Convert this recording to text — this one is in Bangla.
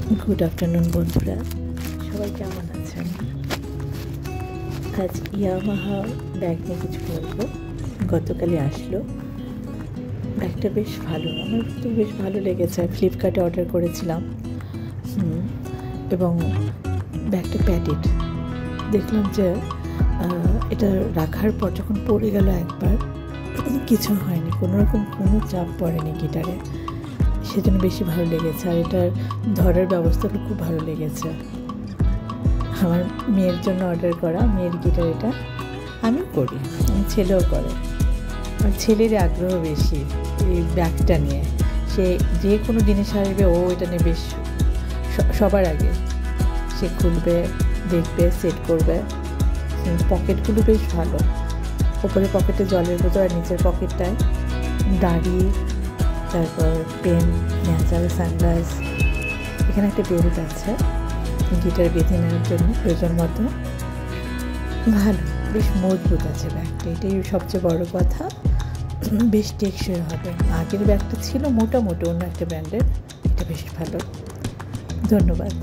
গুড আফটারনুন বন্ধুরা, সবাই কেমন আছেন? আজ ইয়ামাহা ব্যাগ নিয়ে কিছু বলবো। গতকালই আসলো ব্যাগটা, বেশ ভালো, আমার তো বেশ ভালো লেগেছে। ফ্লিপকার্টে অর্ডার করেছিলাম এবং ব্যাগটা প্যাডেড। দেখলাম যে এটা রাখার পর যখন পড়ে গেল একবার, কিছু হয়নি, কোনোরকম কোনো চাপ পড়েনি গিটারে, সেজন্য বেশি ভালো লেগেছে। আর এটার ধরার ব্যবস্থাটা খুব ভালো লেগেছে। আমার মেয়ের জন্য অর্ডার করা, মেয়ের গিটার এটা। আমিও করি, আমার ছেলেও করে। আমার ছেলের আগ্রহ বেশি এই ব্যাগটা নিয়ে। সে যে কোনো জিনিস আসবে ও এটা নিয়ে বেশ সবার আগে সে খুলবে, দেখবে, সেট করবে। পকেটগুলো বেশ ভালো, ওপরে পকেটে জলের বোতল আর নিচের পকেটটায় দাড়ি, তারপর পেন, ন্যাচারাল সানগ্লাস। এখানে একটা বেল্ট আছে গিটার বেঁধে নেওয়ার জন্য প্রয়োজন মতো। ভালো, বেশ মজবুত আছে ব্যাগটা, এটাই সবচেয়ে বড় কথা। বেশ টেকসই হবে। আগের ব্যাগটা ছিল মোটামুটি অন্য একটা ব্র্যান্ডের, এটা বেশ ভালো। ধন্যবাদ।